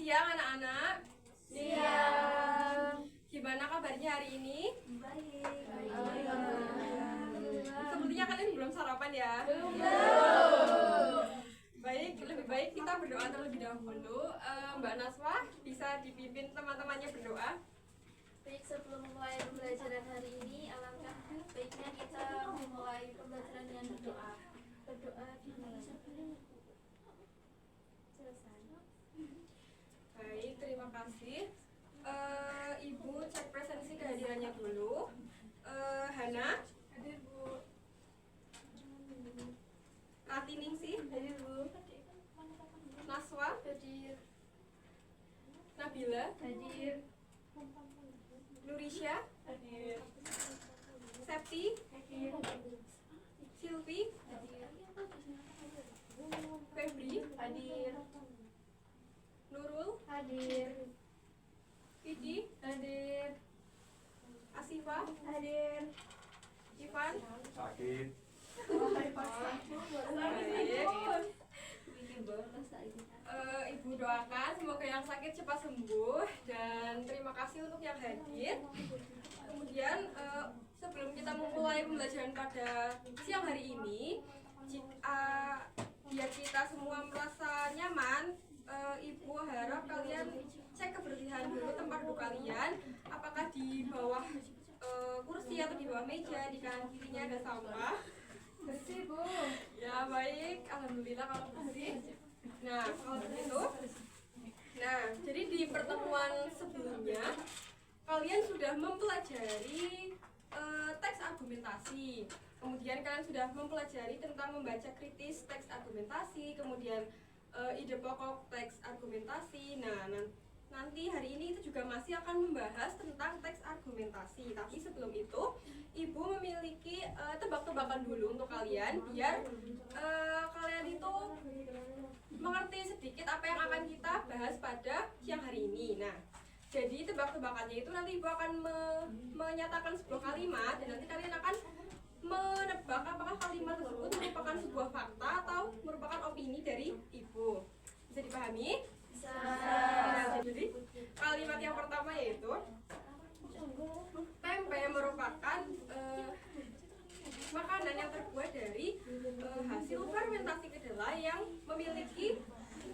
siang anak-anak. Siang. Gimana kabarnya hari ini? Baik. Sepertinya kalian belum sarapan ya? Belum. Baik, lebih baik kita berdoa terlebih dahulu. Mbak Naswa bisa dipimpin teman-temannya berdoa. Baik, sebelum memulai pembelajaran hari ini, alangkah baiknya kita memulai pembelajaran dengan berdoa. Berdoa selesai. Baik, terima kasih. Ibu cek presensi kehadirannya dulu. Hana, Hadir, Bu. Ratiningsih, Hadir, Bu. Naswa, Hadir. Nabila, Hadir. Nurisha, Hadir. Septi, Hadir. Silvi, Hadir. Febri, Hadir. Nurul, Hadir. Vidi, Hadir. Asifa, Hadir. Ivan. Sakit. Ibu doakan semoga yang sakit cepat sembuh dan terima kasih untuk yang hadir. Kemudian sebelum kita memulai pembelajaran pada siang hari ini, biar kita semua merasa nyaman, Ibu harap kalian cek kebersihan dulu tempat duduk kalian, apakah di bawah kursi atau di bawah meja, di kanan kirinya ada sampah. Bersih, Bu. Ya baik, alhamdulillah kalau bersih. Nah kalau begitu, jadi di pertemuan sebelumnya kalian sudah mempelajari teks argumentasi. Kemudian kalian sudah mempelajari tentang membaca kritis teks argumentasi, kemudian ide pokok teks argumentasi. Nah nanti hari ini itu juga masih akan membahas tentang teks argumentasi. Tapi sebelum itu, Ibu memiliki tebak-tebakan dulu untuk kalian, biar kalian itu mengerti sedikit apa yang akan kita bahas pada siang hari ini. Nah, jadi tebak-tebakannya itu nanti Ibu akan menyatakan sebuah kalimat dan nanti kalian akan menebak apakah kalimat tersebut merupakan sebuah fakta atau merupakan opini dari Ibu. Bisa dipahami? Nah, jadi kalimat yang pertama yaitu tempe merupakan makanan yang terbuat dari hasil fermentasi kedelai yang memiliki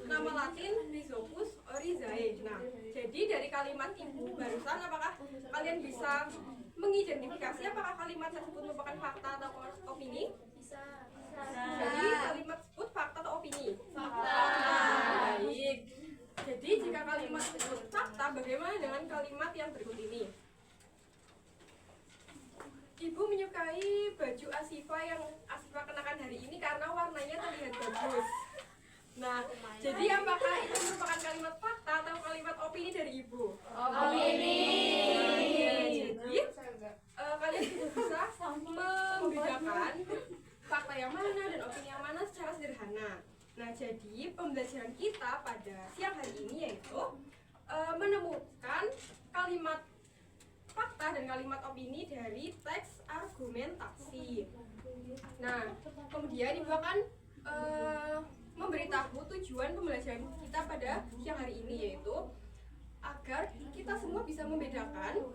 nama Latin Rhizopus oryzae. Nah, jadi dari kalimat Ibu barusan, apakah kalian bisa mengidentifikasi apakah kalimat tersebut merupakan fakta atau opini? Bisa. Jadi kalimat tersebut fakta atau opini? Fakta. Baik. Jadi jika kalimat tersebut fakta, bagaimana dengan kalimat yang berikut ini? Ibu menyukai baju Asifa yang Asifa kenakan hari ini karena warnanya terlihat bagus. Nah, jadi apakah itu merupakan kalimat fakta atau kalimat opini dari Ibu? Opini. Jadi kalian bisa membedakan fakta yang mana dan opini yang mana secara sederhana. Nah, jadi pembelajaran kita pada siang hari ini yaitu menemukan kalimat fakta dan kalimat opini dari teks argumentasi. Nah, kemudian Ibu akan memberitahu tujuan pembelajaran kita pada siang hari ini yaitu agar kita semua bisa membedakan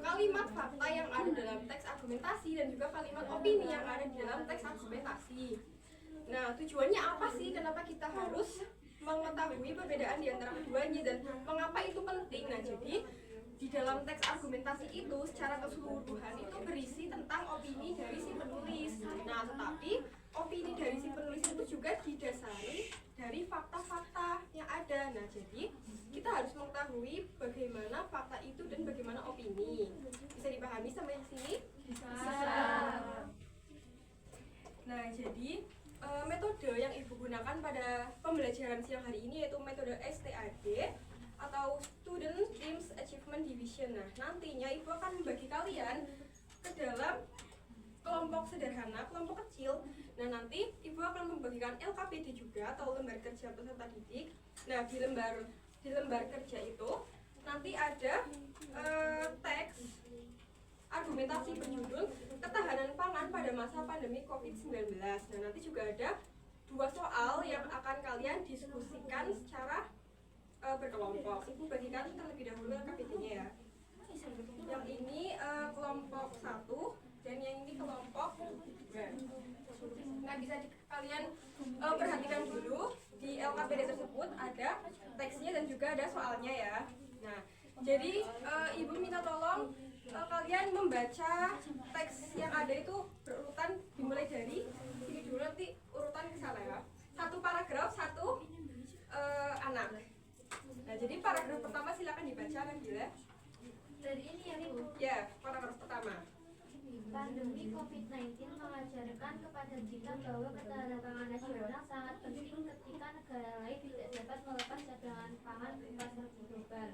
kalimat fakta yang ada dalam teks argumentasi dan juga kalimat opini yang ada di dalam teks argumentasi. Nah, tujuannya apa sih? Kenapa kita harus mengetahui perbedaan di antara keduanya dan mengapa itu penting? Nah, jadi di dalam teks argumentasi itu secara keseluruhan itu berisi tentang opini dari si penulis. Nah, tetapi opini dari si penulis itu juga didasari dari fakta-fakta yang ada. Nah, jadi kita harus mengetahui bagaimana fakta itu dan bagaimana opini. Bisa dipahami sampai sini? Bisa. Nah, jadi metode yang Ibu gunakan pada pembelajaran siang hari ini yaitu metode STAD atau Student Teams Achievement Division. Nah, nantinya Ibu akan membagi kalian ke dalam kelompok sederhana, kelompok kecil. Nah, nanti Ibu akan membagikan LKPD juga atau lembar kerja peserta didik. Nah, di lembar kerja itu nanti ada teks argumentasi berjudul Ketahanan Pangan pada Masa Pandemi COVID-19. Nah, nanti juga ada 2 soal yang akan kalian diskusikan secara berkelompok. Ibu bagikan terlebih dahulu LKPD-nya ya. Yang ini kelompok 1 dan yang ini kelompok 2. Nah, bisa kalian perhatikan dulu di LKPD tersebut ada teksnya dan juga ada soalnya ya. Nah, jadi ibu minta tolong kalian membaca teks yang ada itu berurutan, dimulai dari sini dulu, nanti urutan ke sana ya. Satu paragraf, satu anak. Nah, jadi paragraf pertama silakan dibaca Nabila. Dari ini ya Bu. Ya, paragraf pertama. Pandemi COVID-19 mengajarkan kepada kita bahwa ketahanan pangan nasional sangat penting ketika negara lain tidak dapat melepas cadangan pangan ke pasar global.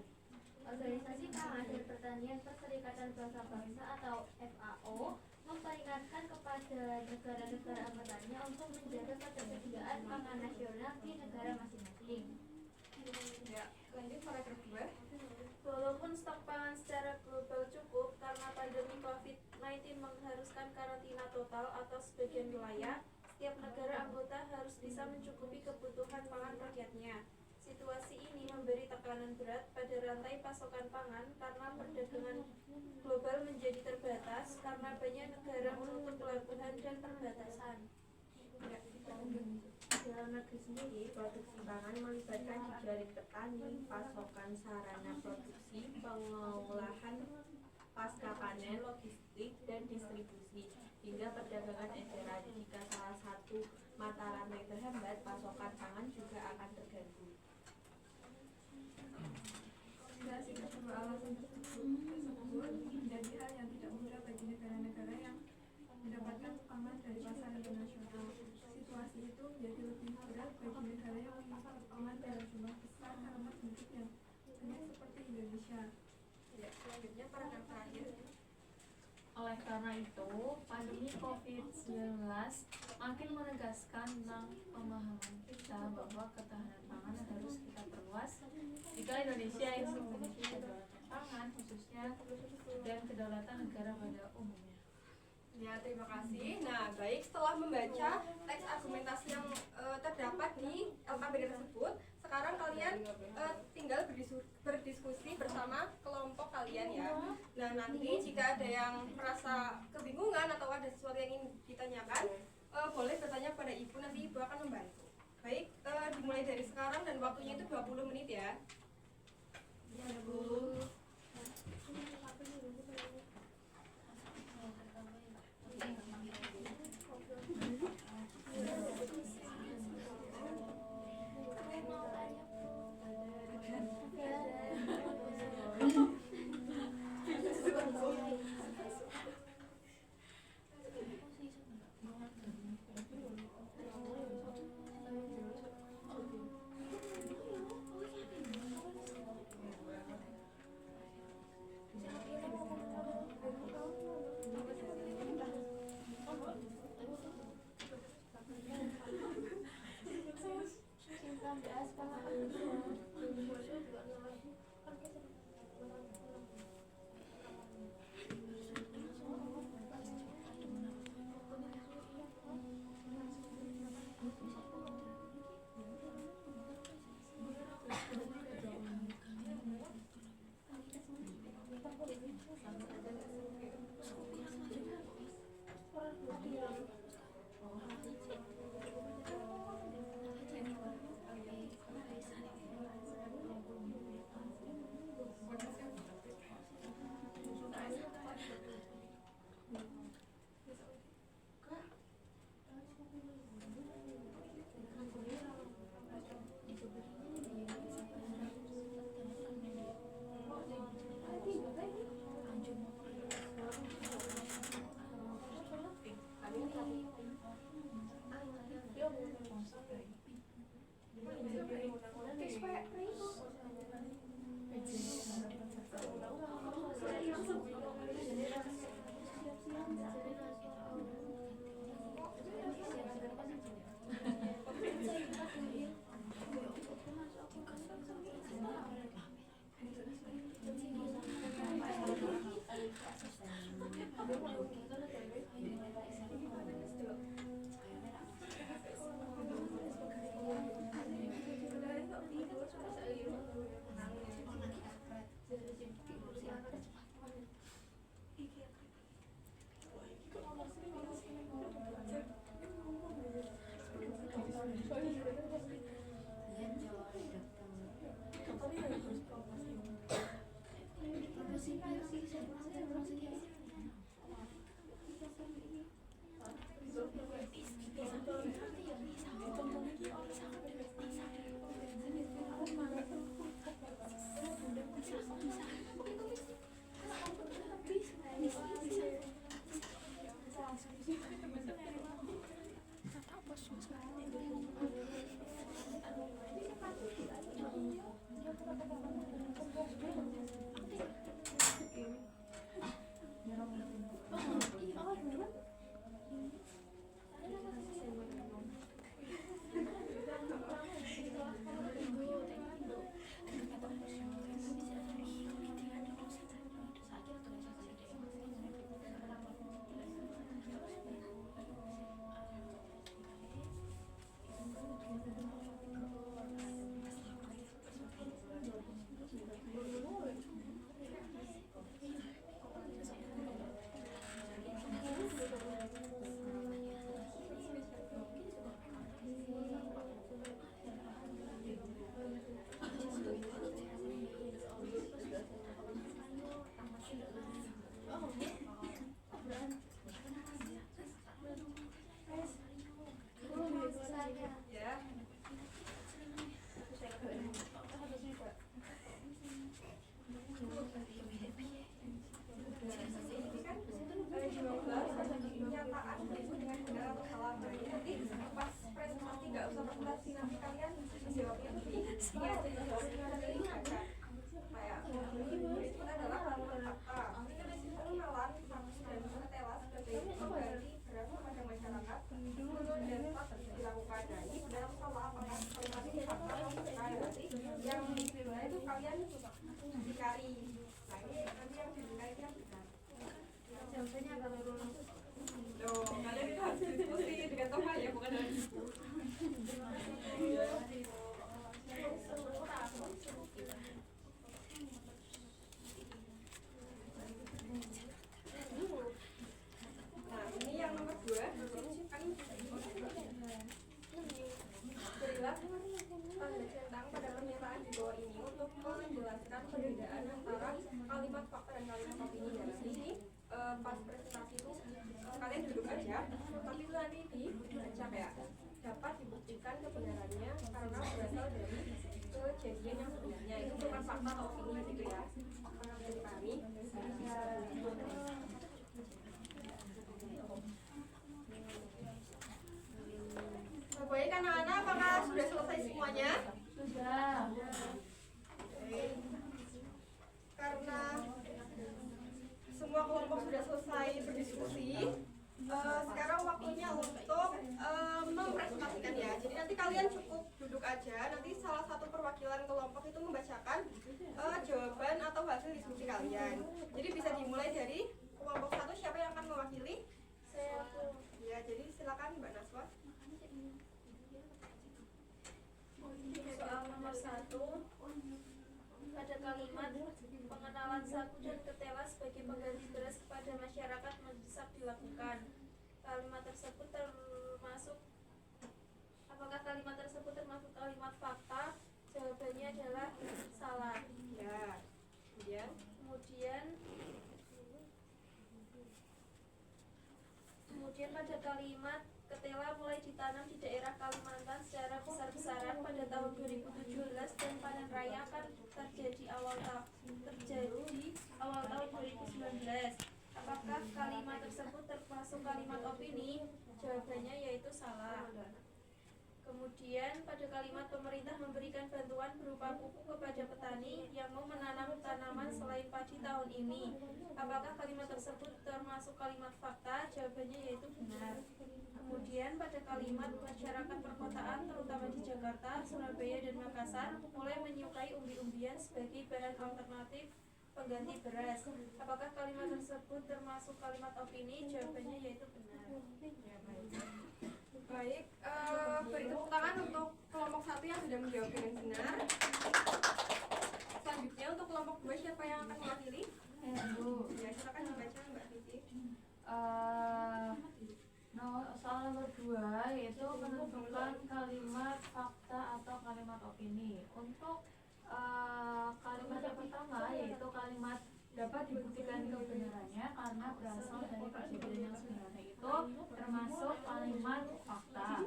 Organisasi Pangan dan Pertanian Perserikatan Bangsa-Bangsa atau FAO memperingatkan kepada negara-negara anggotanya untuk menjaga ketersediaan pangan nasional di negara masing-masing. Ya, lanjut paragraf 2. Walaupun stok pangan secara global cukup, karena pandemi COVID-19 mengharuskan karantina total atau sebagian wilayah, setiap negara anggota harus bisa mencukupi kebutuhan pangan rakyatnya. Situasi ini memberi tekanan berat pada rantai pasokan pangan karena perdagangan global menjadi terbatas karena banyak negara menutup pelabuhan dan perbatasan. Dalam negeri sendiri, produksi pangan melibatkan jejaring petani, pasokan sarana produksi, pengolahan pasca panen, logistik, dan distribusi, hingga perdagangan eceran. Jika salah satu mata rantai terhambat, pasokan pangan juga akan terganggu. Dari kedua alasan tersebut menjadi hal yang tidak mudah bagi negara-negara yang mendapatkan pangan dari pasar internasional. Situasi itu menjadi lebih berat bagi negara yang mengimpor pangan dalam jumlah besar karena penduduk yang banyak seperti Indonesia. Ya, selanjutnya paragraf terakhir. Oleh karena itu, pandemi COVID-19 makin menegaskan tentang pemahaman kita bahwa ketahanan pangan harus kita perluas jika Indonesia ingin memiliki kedaulatan pangan khususnya dan kedaulatan negara pada umumnya. Ya, terima kasih. Nah, baik, setelah membaca teks argumentasi yang terdapat di LKPD tersebut, sekarang kalian tinggal berdiskusi bersama kelompok kalian ya. Nah, nanti jika ada yang merasa kebingungan atau ada sesuatu yang ingin ditanyakan, boleh bertanya pada ibu, nanti ibu akan membantu. Baik, dimulai dari sekarang dan waktunya itu 20 menit ya. Ya Bu. Ya, jadi kayak itu adalah kalimat fakta. Itu di situ kenalan saksi dan ketela sebagai pengganti beras kepada masyarakat menurut dan patut dilakukan. Nah, ini dalam soal apakah kalimat ini fakta atau bukan? Nanti yang dinilai itu kalian dikari. Nah, ini nanti yang dinilai itu yang benar. Jawabannya agak lurus. Loh, kalian itu harus diskusi dengan teman ya, bukan dengan Nah, ini yang nomor 2 kan berilah tanda centang pada pernyataan di bawah ini untuk menjelaskan perbedaan antara kalimat fakta dan kalimat opini. Dan ini pas presentasi itu kalian duduk aja, tapi itu nanti dibaca kayak dapat dibuktikan kebenarannya karena berasal dari kejadian yang sebenarnya. Itu bukan fakta atau opini gitu ya. Dari kami baik anak-anak, apakah sudah selesai semuanya? Sudah. Karena semua kelompok sudah selesai berdiskusi, sekarang waktunya untuk mempresentasikan ya. Jadi nanti kalian cukup duduk aja, nanti salah satu perwakilan kelompok itu membacakan jawaban atau hasil diskusi kalian. Jadi bisa dimulai dari kelompok 1, siapa yang akan mewakili? Saya Ya, jadi silakan Mbak Naswa. soal nomor 1. Pada kalimat pengenalan saku dan ketela sebagai pengganti beras kepada masyarakat mendesak dilakukan. Kalimat tersebut termasuk apakah kalimat tersebut termasuk kalimat fakta? Jawabannya adalah salah. Ya. Kemudian pada kalimat ketela mulai ditanam di daerah Kalimantan secara besar-besaran pada tahun 2017 dan panen raya akan terjadi awal tahun 2019. Apakah kalimat tersebut termasuk kalimat opini? Jawabannya yaitu salah. Kemudian pada kalimat pemerintah memberikan bantuan berupa pupuk kepada petani yang mau menanam tanaman selain padi tahun ini. Apakah kalimat tersebut termasuk kalimat fakta? Jawabannya yaitu benar. Kemudian pada kalimat masyarakat perkotaan terutama di Jakarta, Surabaya dan Makassar mulai menyukai umbi-umbian sebagai bahan alternatif pengganti beras. Apakah kalimat tersebut termasuk kalimat opini? Jawabannya yaitu benar. Baik, beri tepuk tangan untuk kelompok 1 yang sudah menjawab dengan benar. Selanjutnya untuk kelompok 2 siapa yang akan mewakili? Ya, silakan dibaca Mbak Titi. Soal nomor 2 yaitu menentukan kalimat fakta atau kalimat opini. Untuk kalimat yang pertama yaitu kalimat dapat dibuktikan kebenarannya karena berasal dari kejadian yang sebenarnya, itu termasuk kalimat fakta.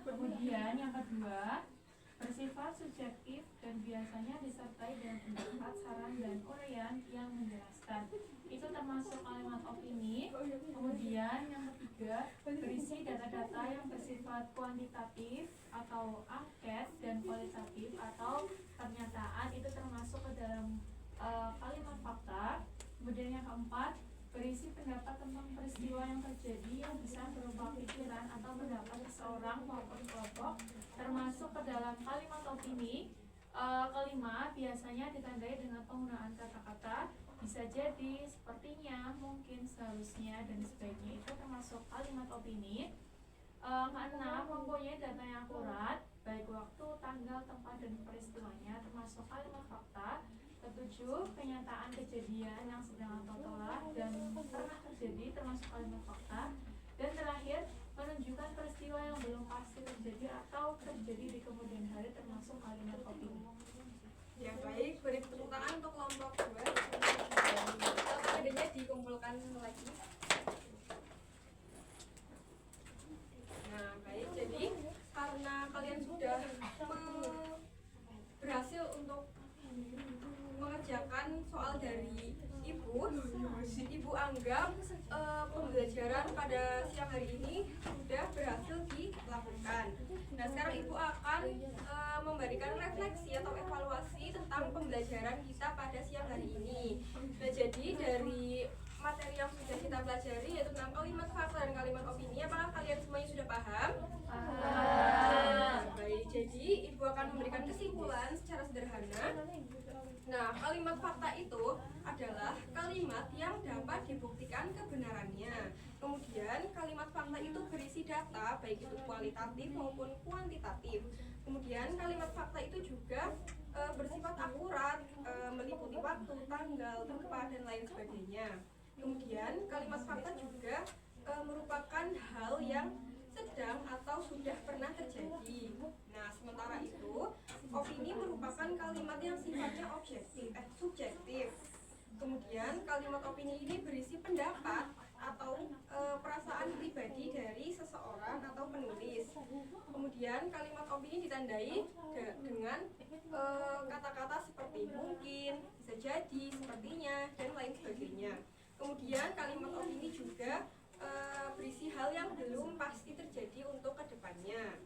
Kemudian yang kedua bersifat subjektif dan biasanya disertai dengan pendapat, saran, dan uraian yang menjelaskan, itu termasuk kalimat opini. Kemudian yang ketiga berisi data-data yang bersifat kuantitatif atau angket dan kualitatif atau pernyataan, itu termasuk ke dalam kalimat fakta. Kemudian yang keempat berisi pendapat tentang peristiwa yang terjadi yang bisa berupa pikiran atau pendapat seseorang maupun kelompok, termasuk ke dalam kalimat opini. Kelima biasanya ditandai dengan penggunaan kata-kata bisa jadi, sepertinya, mungkin, seharusnya, dan sebaiknya, itu termasuk kalimat opini. Keenam mempunyai data yang akurat baik waktu, tanggal, tempat, dan peristiwanya, termasuk kalimat fakta. Ketujuh, kenyataan kejadian yang sedang atau telah dan pernah terjadi, termasuk kalimat fakta. Dan terakhir, menunjukkan peristiwa yang belum pasti terjadi atau terjadi di kemudian hari, termasuk kalimat opini. Ya, baik, beri tepuk tangan untuk kelompok 2. Pedenya dikumpulkan lagi. Nah, baik, jadi karena kalian sudah berhasil untuk mengerjakan soal dari Ibu anggap pembelajaran pada siang hari ini sudah berhasil dilakukan. Nah, sekarang Ibu akan membaca memberikan refleksi atau evaluasi tentang pembelajaran kita pada siang hari ini. Nah, jadi dari materi yang sudah kita pelajari yaitu tentang kalimat fakta dan kalimat opini, apakah kalian semuanya sudah paham? Baik, jadi Ibu akan memberikan kesimpulan secara sederhana. Nah, kalimat fakta itu adalah kalimat yang dapat dibuktikan kebenarannya. Kemudian kalimat fakta itu berisi data, baik itu kualitatif maupun kuantitatif. Kemudian kalimat fakta itu juga bersifat akurat, meliputi waktu, tanggal, tempat, dan lain sebagainya. Kemudian kalimat fakta juga merupakan hal yang sedang atau sudah pernah terjadi. Nah, sementara itu, opini merupakan kalimat yang sifatnya subjektif. Kemudian kalimat opini ini berisi pendapat atau perasaan pribadi dari seseorang atau penulis. Kemudian kalimat opini ditandai dengan kata-kata seperti mungkin, bisa jadi, sepertinya, dan lain sebagainya. Kemudian kalimat opini juga berisi hal yang belum pasti terjadi untuk kedepannya.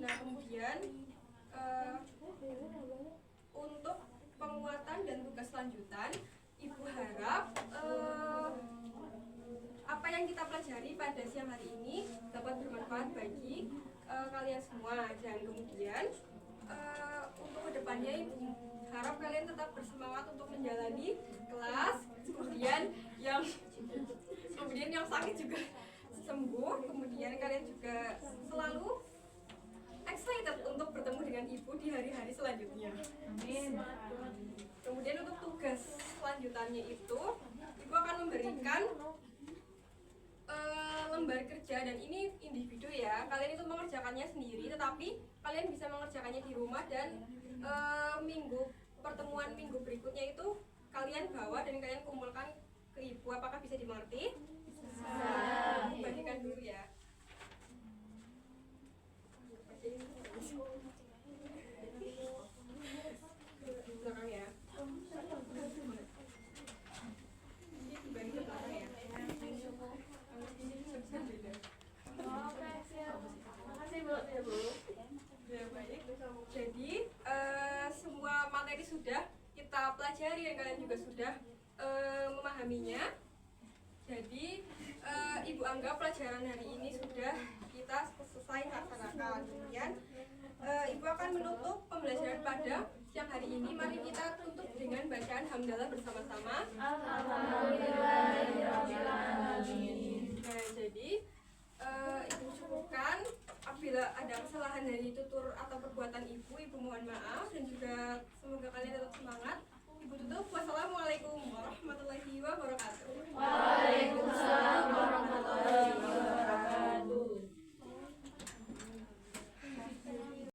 Nah, kemudian untuk penguatan dan tugas lanjutan, Ibu harap apa yang kita pelajari pada siang hari ini dapat bermanfaat bagi kalian semua. Dan kemudian untuk kedepannya Ibu harap kalian tetap bersemangat untuk menjalani kelas. Kemudian yang sakit juga sembuh. Kemudian kalian juga selalu excited untuk bertemu dengan Ibu di hari-hari selanjutnya. Amin. Kemudian untuk tugas lanjutannya itu Ibu akan memberikan lembar kerja, dan ini individu ya. Kalian itu mengerjakannya sendiri, tetapi kalian bisa mengerjakannya di rumah, dan pertemuan minggu berikutnya itu kalian bawa dan kalian kumpulkan ke Ibu. Apakah bisa dimengerti? Bisa. Bagikan dulu ya. Belakang ya. Ini dibagi ke belakang ya. Oke, siap. Makasih Bu. Ya, baik. Jadi semua materi sudah kita pelajari dan kalian juga sudah memahaminya. Jadi Ibu anggap pelajaran hari ini sudah kita selesai laksanakan. Kemudian Ibu akan menutup pembelajaran pada siang hari ini. Mari kita tutup dengan bacaan hamdalah bersama-sama. Alhamdulillahirobbilalamin. Nah, jadi Ibu cukupkan. Apabila ada kesalahan dari tutur atau perbuatan Ibu mohon maaf, dan juga semoga kalian tetap semangat. Ibu tutup. Wassalamualaikum warahmatullahi wabarakatuh.